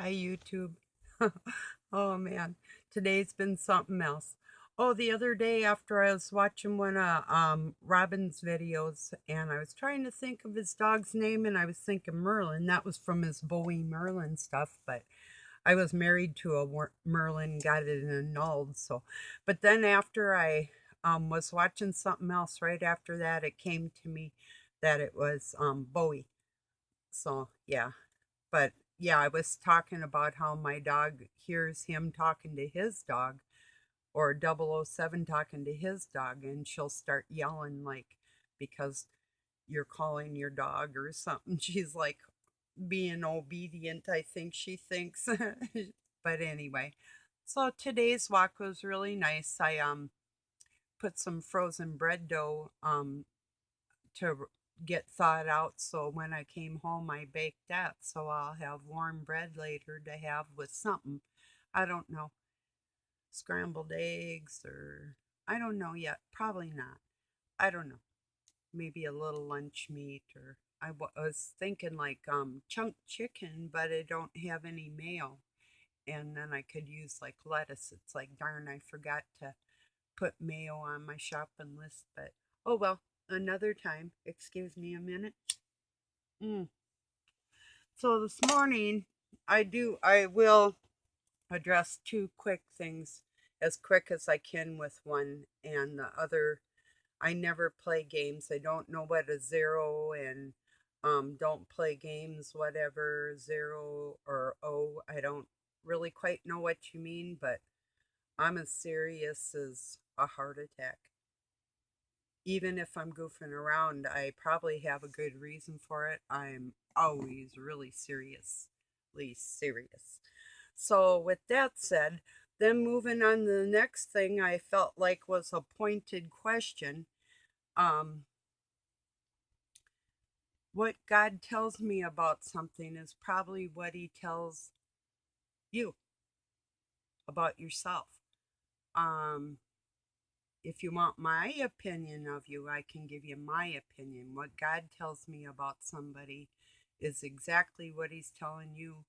Hi, YouTube. Oh man, today's been something else. Oh, the other day after I was watching one of Robin's videos, and I was trying to think of his dog's name, and I was thinking Merlin. That was from his Bowie Merlin stuff, but I was married to a Merlin, got it in a Nobs. So, but then after I was watching something else, right after that, it came to me that it was Bowie. So yeah, but yeah, I was talking about how my dog hears him talking to his dog, or 007 talking to his dog, and she'll start yelling, like, because you're calling your dog or something. She's like being obedient, I think she thinks. But anyway, so today's walk was really nice. I put some frozen bread dough to get thawed out, so when I came home I baked that, so I'll have warm bread later to have with something. I don't know, scrambled eggs, or I don't know yet. Probably not. I don't know. Maybe a little lunch meat, or I was thinking like chunk chicken, but I don't have any mayo, and then I could use like lettuce. It's like, darn, I forgot to put mayo on my shopping list, but oh well, another time. Excuse me a minute. Mm. So this morning, I will address two quick things as quick as I can with one, and the other, I never play games. I don't know what a zero and don't play games, whatever, zero or O. I don't really quite know what you mean, but I'm as serious as a heart attack. Even if I'm goofing around, I probably have a good reason for it. I'm always really seriously serious. So, with that said, then moving on to the next thing I felt like was a pointed question. Um, what God tells me about something is probably what He tells you about yourself. Um, if you want my opinion of you, I can give you my opinion. What God tells me about somebody is exactly what He's telling you,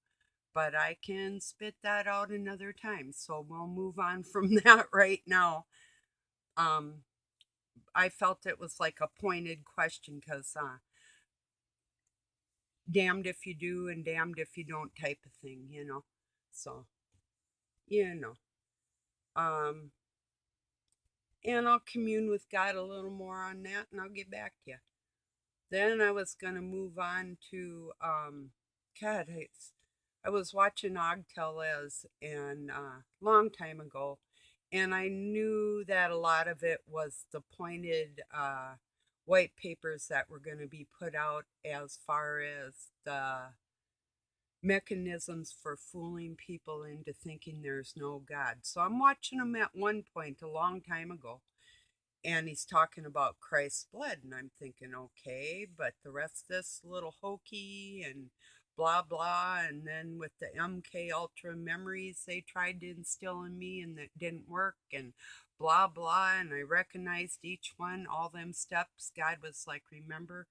but I can spit that out another time. So we'll move on from that right now. Um, I felt it was like a pointed question because damned if you do and damned if you don't type of thing. So, you know. Um, and I'll commune with God a little more on that, and I'll get back to you. Then I was going to move on to, God, I was watching Aug Tellez and long time ago, and I knew that a lot of it was the pointed white papers that were going to be put out as far as the mechanisms for fooling people into thinking there's no God. So I'm watching him at one point a long time ago, and he's talking about Christ's blood, and I'm thinking, okay, but the rest of this little hokey and blah blah, and then with the MK Ultra memories they tried to instill in me and that didn't work, and blah blah, and I recognized each one, all them steps. God was like, remember?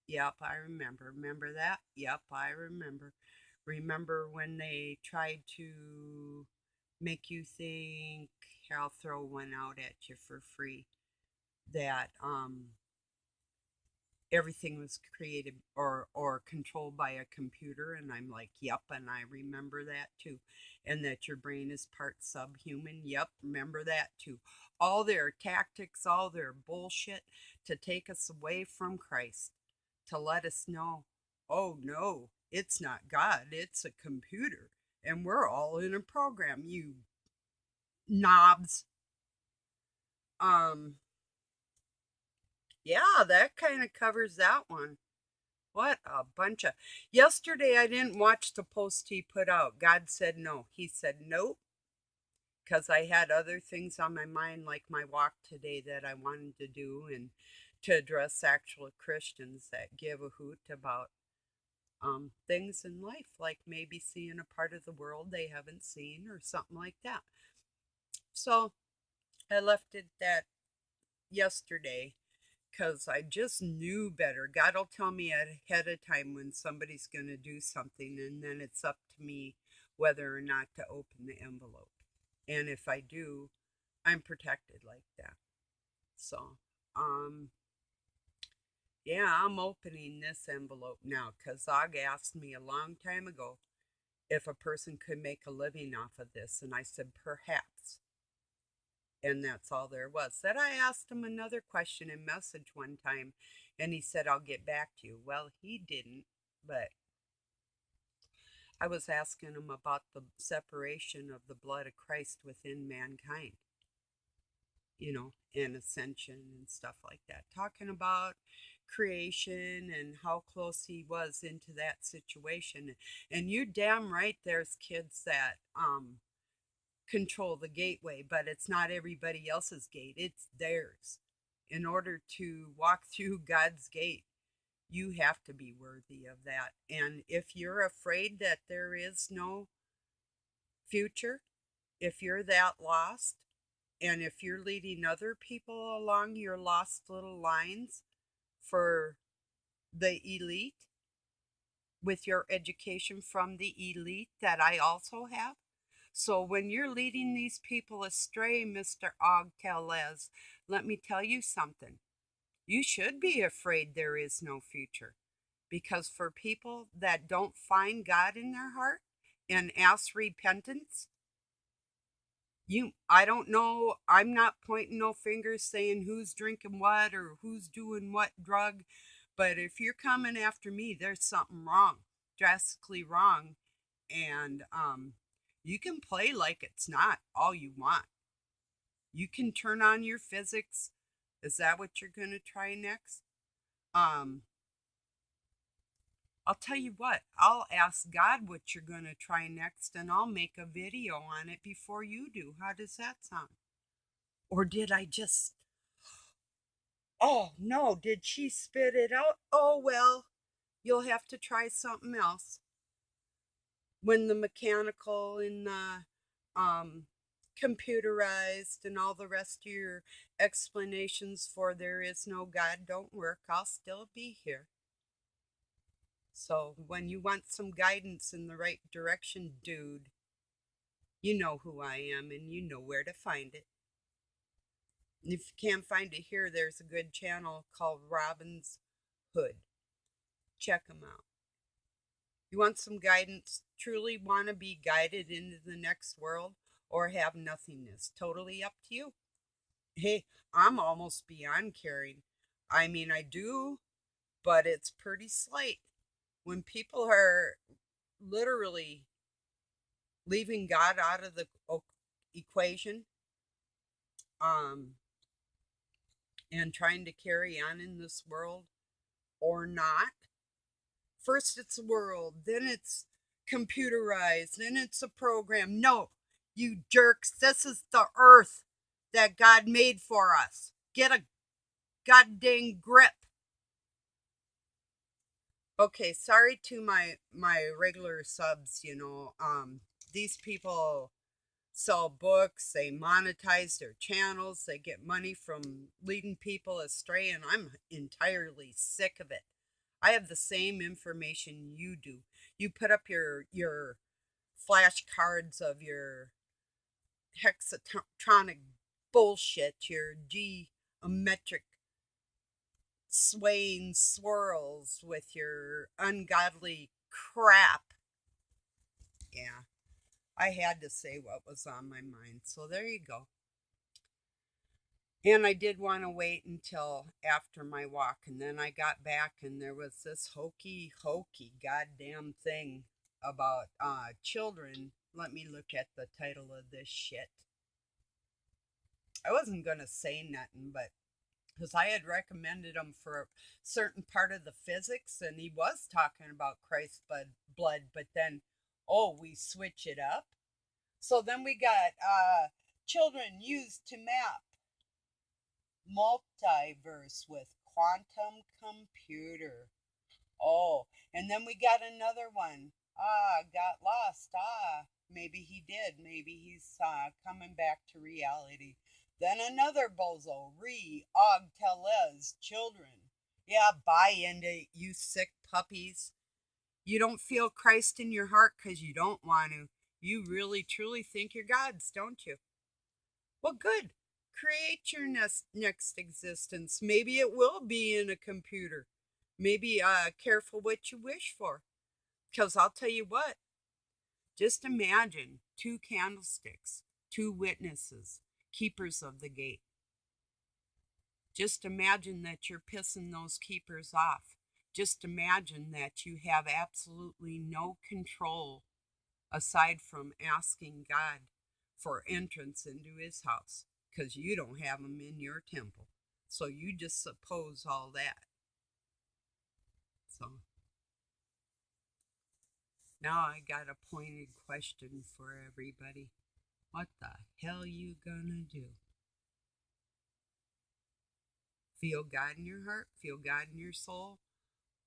Yep, I remember. Remember that? Yep, I remember. Remember when they tried to make you think, here, I'll throw one out at you for free, that everything was created or controlled by a computer, and I'm like, yep, and I remember that too. And that your brain is part subhuman, yep, remember that too. All their tactics, all their bullshit to take us away from Christ, to let us know, oh no, it's not God, it's a computer, and we're all in a program, you knobs. um yeah, that kind of covers that one. What a bunch of. Yesterday, I didn't watch the post he put out. God said no. He said nope, because I had other things on my mind, like my walk today that I wanted to do, and to address actual Christians that give a hoot about things in life, like maybe seeing a part of the world they haven't seen or something like that. So I left it that yesterday because I just knew better. God will tell me ahead of time when somebody's going to do something, and then it's up to me whether or not to open the envelope. And if I do, I'm protected like that. So, um, yeah, I'm opening this envelope now because Aug asked me a long time ago if a person could make a living off of this. And I said, perhaps. And that's all there was. Then I asked him another question in message one time, and he said, I'll get back to you. Well, he didn't, but I was asking him about the separation of the blood of Christ within mankind, and ascension and stuff like that. Talking about creation and how close he was into that situation. And you're damn right there's kids that control the gateway, but it's not everybody else's gate, it's theirs. In order to walk through God's gate, you have to be worthy of that. And if you're afraid that there is no future, if you're that lost, and if you're leading other people along your lost little lines for the elite, with your education from the elite that I also have. So when you're leading these people astray, Mr. Aug Tellez, let me tell you something. You should be afraid there is no future. Because for people that don't find God in their heart and ask repentance, I don't know, I'm not pointing no fingers saying who's drinking what or who's doing what drug, but if you're coming after me, there's something wrong, drastically wrong. And you can play like it's not all you want. You can turn on your physics. Is that what you're going to try next? Um, I'll tell you what, I'll ask God what you're going to try next and I'll make a video on it before you do. How does that sound? Or did I just. Oh, no, did she spit it out? Oh, well, you'll have to try something else. When the mechanical and the computerized and all the rest of your explanations for there is no God don't work, I'll still be here. So when you want some guidance in the right direction, dude, you know who I am and you know where to find it. And if you can't find it here, there's a good channel called Robin's Hood. Check them out. You want some guidance, truly want to be guided into the next world, or have nothingness? Totally up to you. Hey, I'm almost beyond caring. I mean, I do, but it's pretty slight. When people are literally leaving God out of the equation, um, and trying to carry on in this world or not. First it's a world, then it's computerized, then it's a program. No, you jerks, this is the earth that God made for us. Get a goddamn grip. Okay, sorry to my regular subs, these people sell books, they monetize their channels, they get money from leading people astray, and I'm entirely sick of it. I have the same information you do. You put up your flashcards of your hexatronic bullshit, your geometric swaying swirls with your ungodly crap. Yeah, I had to say what was on my mind. So there you go. And I did want to wait until after my walk. And then I got back and there was this hokey goddamn thing about children. Let me look at the title of this shit. I wasn't going to say nothing, but because I had recommended him for a certain part of the physics, and he was talking about Christ's blood, but then, oh, we switch it up. So then we got children used to map multiverse with quantum computer. Oh, and then we got another one. Got lost. Maybe he did. Maybe he's coming back to reality. Then another bozo. Aug Tellez. Children. Yeah, buy into it, you sick puppies. You don't feel Christ in your heart because you don't want to. You really truly think you're gods, don't you? Well, good. Create your next existence. Maybe it will be in a computer. Maybe careful what you wish for. Because I'll tell you what, just imagine two candlesticks, two witnesses, keepers of the gate. Just imagine that you're pissing those keepers off. Just imagine that you have absolutely no control aside from asking God for entrance into his house because you don't have him in your temple. So you just suppose all that. So now I got a pointed question for everybody. What the hell you gonna do? Feel God in your heart? Feel God in your soul?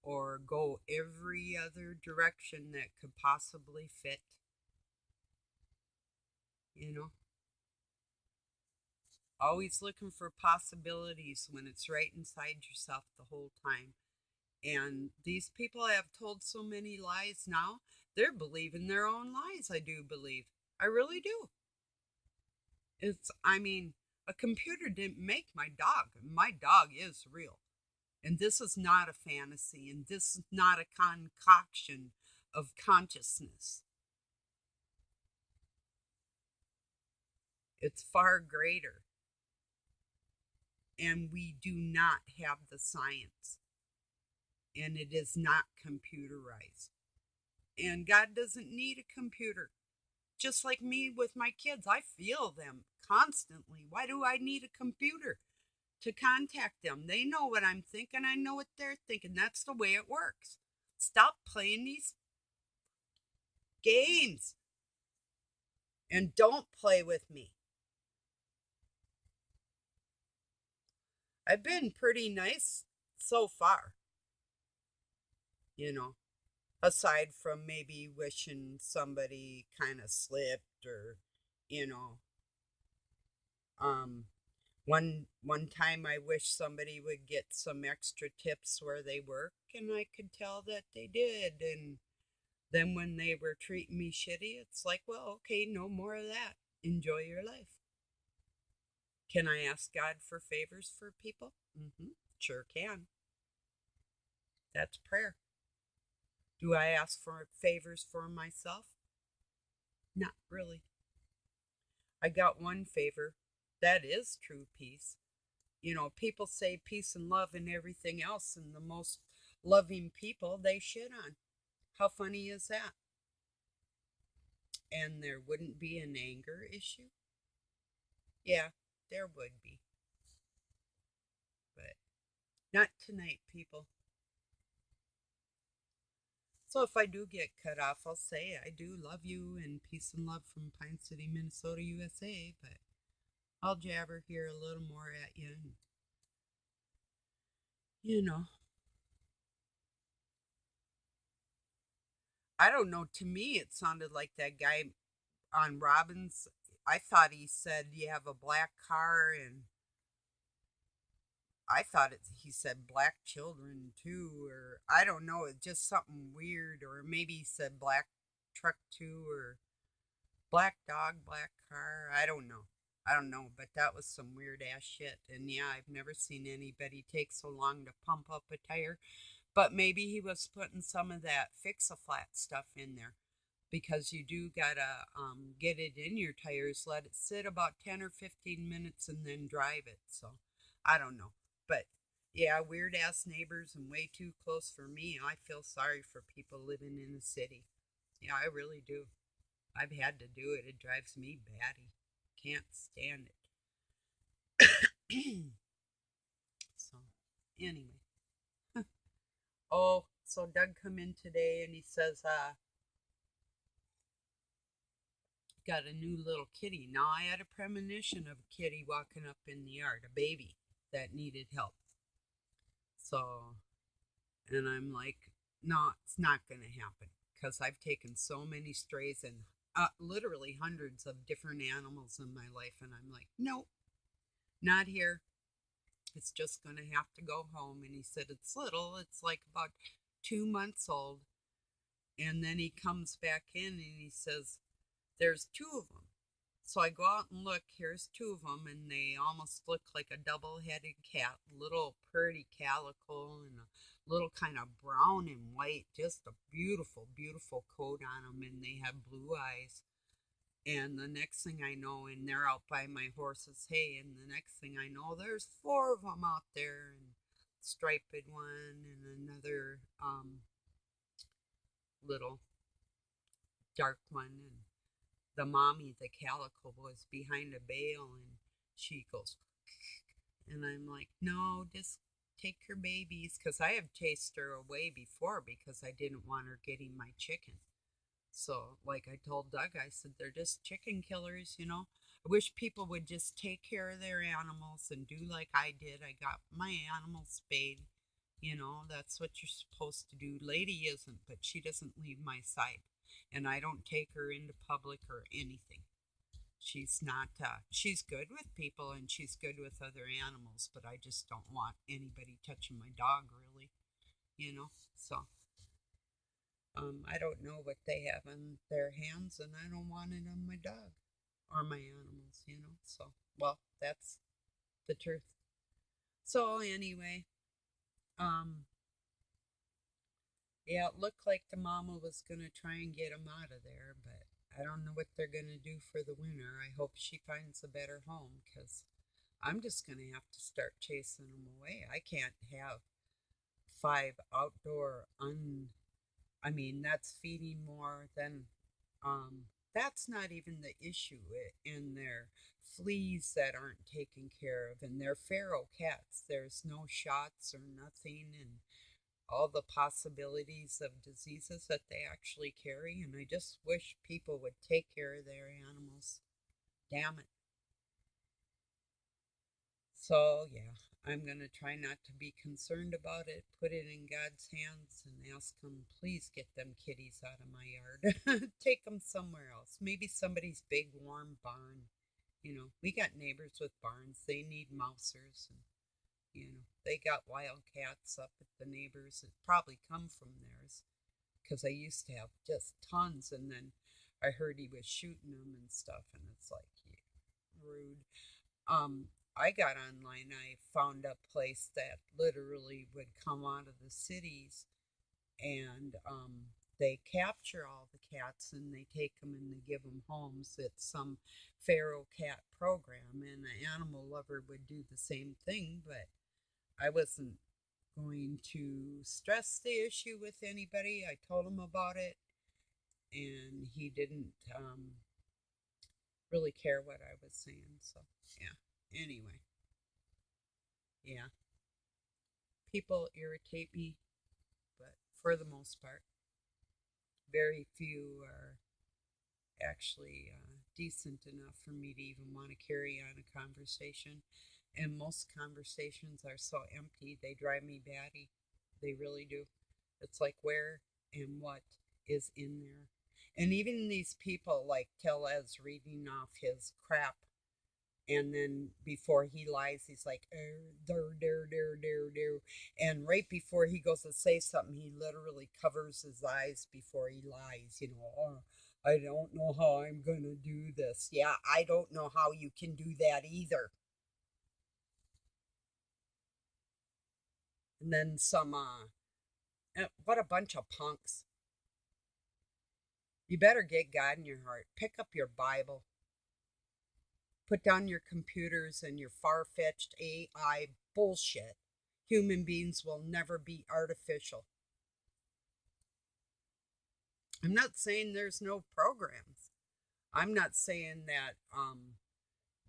Or go every other direction that could possibly fit? You know? Always looking for possibilities when it's right inside yourself the whole time. And these people have told so many lies now, they're believing their own lies, I do believe. I really do. I mean, a computer didn't make my dog. My dog is real. And this is not a fantasy, and this is not a concoction of consciousness. It's far greater. And we do not have the science. And it is not computerized. And God doesn't need a computer. Just like me with my kids, I feel them constantly. Why do I need a computer to contact them? They know what I'm thinking. I know what they're thinking. That's the way it works. Stop playing these games and don't play with me. I've been pretty nice so far, you know, aside from maybe wishing somebody kind of slipped or, you know, um, one time I wish somebody would get some extra tips where they work, and I could tell that they did. And then when they were treating me shitty, it's like, well, okay, no more of that. Enjoy your life. Can I ask God for favors for people? Sure can. That's prayer. Do I ask for favors for myself? Not really. I got one favor. That is true peace. You know, people say peace and love and everything else, and the most loving people they shit on. How funny is that? And there wouldn't be an anger issue? Yeah, there would be. But not tonight, people. So if I do get cut off, I'll say I do love you and peace and love from Pine City, Minnesota, USA. But I'll jabber here a little more at you. And, you know, I don't know. To me, it sounded like that guy on Robbins. I thought he said you have a black car, and I thought he said black children too, or I don't know. It's just something weird, or maybe he said black truck too, or black dog, black car. I don't know. I don't know, but that was some weird ass shit. And yeah, I've never seen anybody take so long to pump up a tire. But maybe he was putting some of that fix-a-flat stuff in there because you do gotta get it in your tires, let it sit about 10 or 15 minutes, and then drive it. So I don't know. But yeah, weird ass neighbors and way too close for me. I feel sorry for people living in the city. Yeah, I really do. I've had to do it. It drives me batty. Can't stand it. So, anyway. Oh, so Doug come in today and he says, got a new little kitty. Now I had a premonition of a kitty walking up in the yard, a baby that needed help. So, and I'm like, no, it's not going to happen because I've taken so many strays and literally hundreds of different animals in my life. And I'm like, nope, not here. It's just going to have to go home. And he said, it's little, it's like about 2 months old. And then he comes back in and he says, There's two of them. So I go out and look, here's two of them, and they almost look like a double-headed cat, little pretty calico and a little kind of brown and white, just a beautiful, beautiful coat on them, and they have blue eyes. And the next thing I know, and they're out by my horse's hay, and the next thing I know, there's four of them out there, and striped one, and another little dark one, and the mommy, the calico, was behind a bale, and she goes, and I'm like, no, just take your babies, because I have chased her away before because I didn't want her getting my chicken. So, like I told Doug, I said, they're just chicken killers, you know. I wish people would just take care of their animals and do like I did. I got my animals spayed. You know, that's what you're supposed to do. Lady isn't, but she doesn't leave my side. And I don't take her into public or anything. She's not, she's good with people and she's good with other animals, but I just don't want anybody touching my dog, really, you know. So, I don't know what they have in their hands, and I don't want it on my dog or my animals, you know. So, well, that's the truth. So, anyway, um, yeah, it looked like the mama was gonna try and get them out of there, but I don't know what they're gonna do for the winter. I hope she finds a better home, because I'm just gonna have to start chasing them away. I can't have five outdoor I mean, that's feeding more than, that's not even the issue in their fleas that aren't taken care of, and they're feral cats. There's no shots or nothing, and all the possibilities of diseases that they actually carry. And I just wish people would take care of their animals. Damn it. So, yeah, I'm going to try not to be concerned about it, put it in God's hands, and ask Him, please get them kitties out of my yard. Take them somewhere else. Maybe somebody's big, warm barn. You know, we got neighbors with barns. They need mousers. And, you know, they got wild cats up at the neighbors that probably come from theirs, because I used to have just tons. And then I heard he was shooting them and stuff. And it's like, yeah, rude. um, I got online. I found a place that literally would come out of the cities, and they capture all the cats and they take them and they give them homes. It's some feral cat program, and an animal lover would do the same thing, but I wasn't going to stress the issue with anybody. I told him about it, and he didn't really care what I was saying. So, yeah. Anyway, yeah. People irritate me, but for the most part, very few are actually decent enough for me to even want to carry on a conversation. And most conversations are so empty, they drive me batty. They really do. It's like, where and what is in there? And even these people like Tellez reading off his crap, and then before he lies, he's like, and right before he goes to say something, he literally covers his eyes before he lies. You know, oh, I don't know how I'm gonna do this. Yeah, I don't know how you can do that either. And then some, what a bunch of punks. You better get God in your heart. Pick up your Bible. Put down your computers and your far-fetched AI bullshit. Human beings will never be artificial. I'm not saying there's no programs. I'm not saying that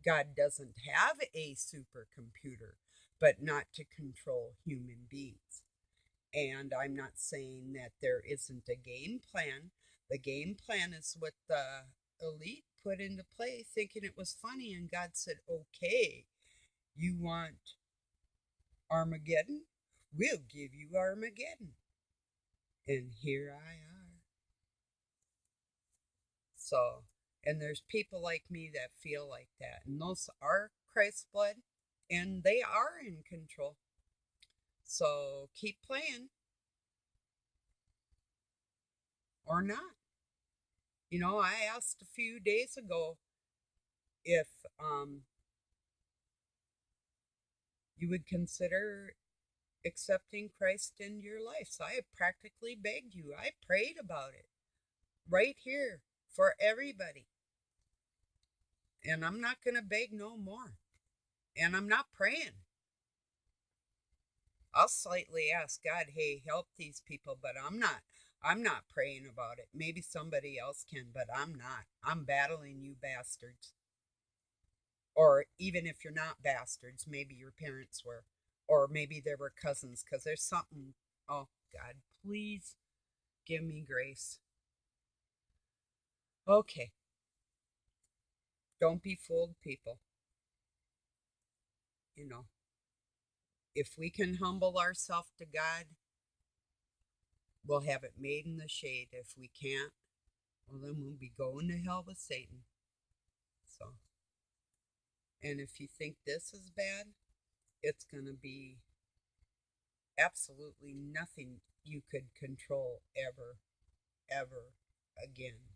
God doesn't have a supercomputer, but not to control human beings. And I'm not saying that there isn't a game plan. The game plan is what the elite put into play, thinking it was funny, and God said, okay, you want Armageddon? We'll give you Armageddon. And here I are. So, and there's people like me that feel like that. And those are Christ's blood, and they are in control. So keep playing or not. I asked a few days ago if you would consider accepting Christ into your life. So I practically begged you. I prayed about it right here for everybody. And I'm not going to beg no more. And I'm not praying. I'll slightly ask God, hey, help these people, but I'm not praying about it. Maybe somebody else can, but I'm not. I'm battling you bastards. Or even if you're not bastards, maybe your parents were. Or maybe there were cousins, because there's something. Oh, God, please give me grace. Okay, don't be fooled, people. You know, if we can humble ourselves to God, we'll have it made in the shade. If we can't, well, then we'll be going to hell with Satan. So, and if you think this is bad, it's going to be absolutely nothing you could control ever, ever again.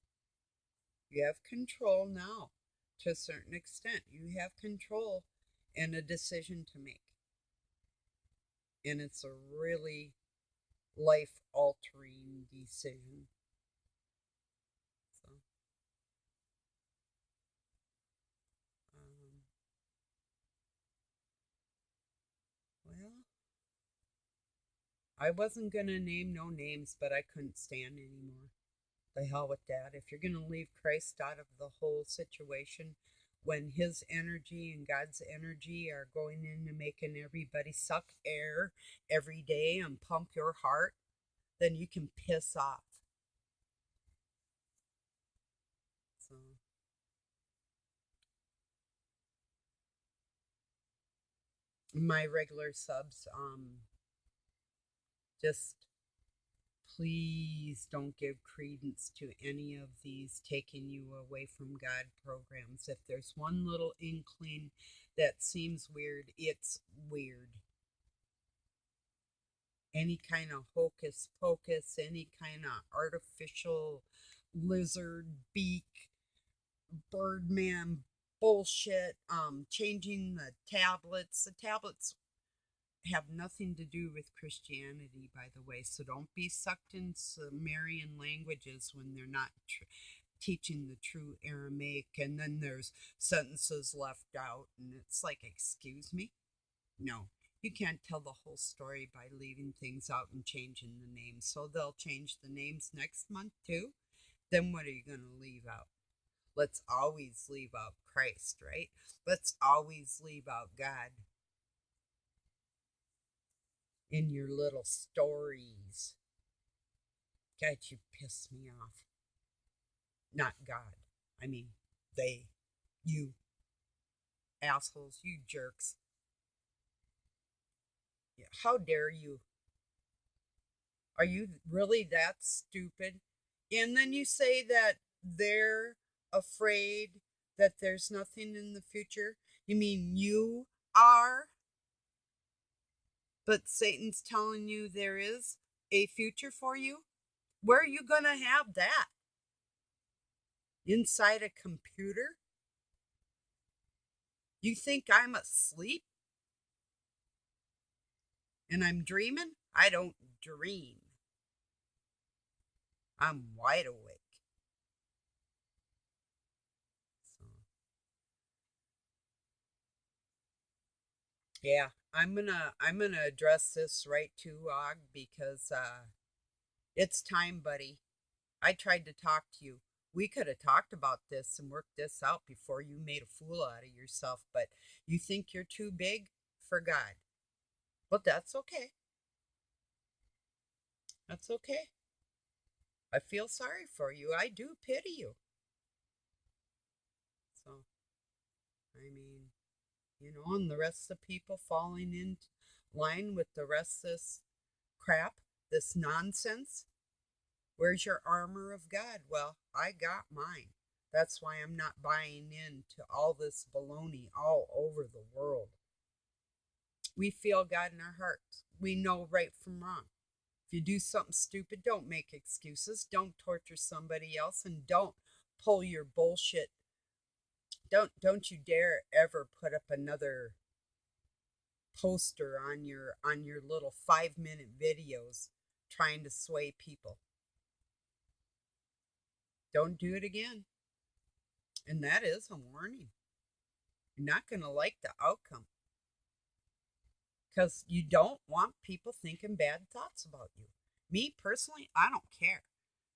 You have control now to a certain extent. You have control and a decision to make. And it's a really life altering decision. So, um, well, I wasn't going to name no names, but I couldn't stand anymore. The hell with that. If you're going to leave Christ out of the whole situation, when his energy and God's energy are going into making everybody suck air every day and pump your heart, then you can piss off. So, my regular subs, just please don't give credence to any of these taking you away from God programs. If there's one little inkling that seems weird, it's weird. Any kind of hocus pocus, any kind of artificial lizard beak, birdman bullshit, changing the tablets. The tablets have nothing to do with Christianity, by the way. So don't be sucked into Sumerian languages when they're not teaching the true Aramaic. And then there's sentences left out, and it's like, excuse me? No, you can't tell the whole story by leaving things out and changing the names. So they'll change the names next month too. Then what are you going to leave out? Let's always leave out Christ, right? Let's always leave out God in your little stories. God, you piss me off. Not God. I mean, they, you assholes, you jerks. Yeah, how dare you? Are you really that stupid? And then you say that they're afraid that there's nothing in the future. You mean you are? But Satan's telling you there is a future for you? Where are you going to have that? Inside a computer? You think I'm asleep and I'm dreaming? I don't dream. I'm wide awake. So, yeah, I'm gonna address this right to Og because it's time, buddy. I tried to talk to you. We could have talked about this and worked this out before you made a fool out of yourself, but you think you're too big for God. But that's okay. That's okay. I feel sorry for you. I do pity you. So, I mean, and the rest of the people falling in line with the rest of this crap, this nonsense. Where's your armor of God? Well, I got mine. That's why I'm not buying into all this baloney all over the world. We feel God in our hearts. We know right from wrong. If you do something stupid, don't make excuses. Don't torture somebody else, and don't pull your bullshit. Don't you dare ever put up another poster on your little 5-minute videos trying to sway people. Don't do it again. And that is a warning. You're not going to like the outcome because you don't want people thinking bad thoughts about you. Me personally, I don't care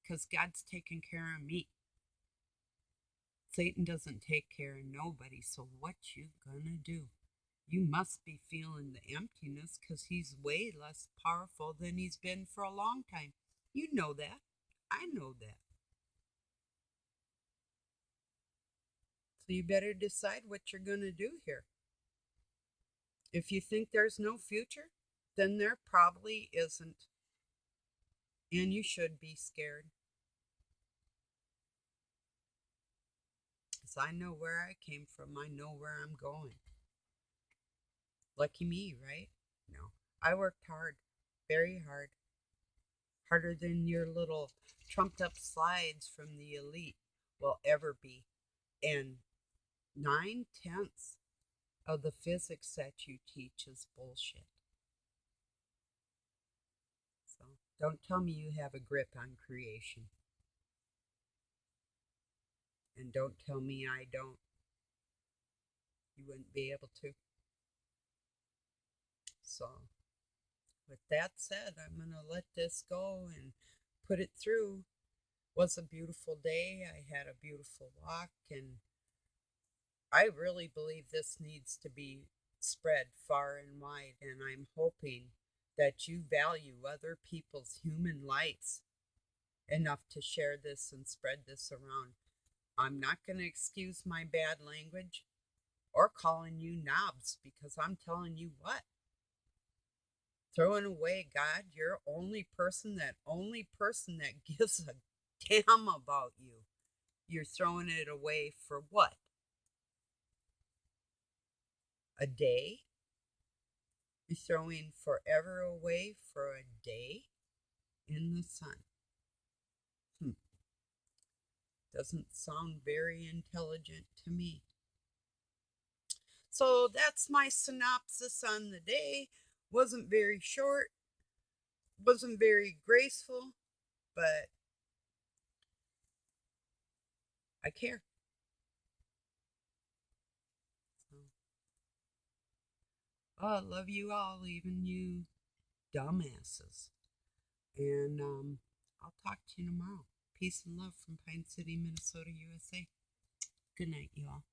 because God's taking care of me. Satan doesn't take care of nobody, so what you gonna do? You must be feeling the emptiness because he's way less powerful than he's been for a long time. You know that. I know that. So you better decide what you're going to do here. If you think there's no future, then there probably isn't. And you should be scared. Because I know where I came from. I know where I'm going. Lucky me, right? No. I worked hard. Very hard. Harder than your little trumped up slides from the elite will ever be. And 9/10 of the physics that you teach is bullshit. So don't tell me you have a grip on creation. And don't tell me I don't. You wouldn't be able to. So, with that said, I'm going to let this go and put it through. It was a beautiful day. I had a beautiful walk, and I really believe this needs to be spread far and wide. And I'm hoping that you value other people's human lives enough to share this and spread this around. I'm not going to excuse my bad language or calling you knobs because I'm telling you what. Throwing away God, you're only person that gives a damn about you. You're throwing it away for what? A day? You're throwing forever away for a day in the sun. Doesn't sound very intelligent to me. So that's my synopsis on the day. Wasn't very short, wasn't very graceful, but I care. So, I love you all, even you dumbasses. And I'll talk to you tomorrow. Peace and love from Pine City, Minnesota, USA. Good night, you all.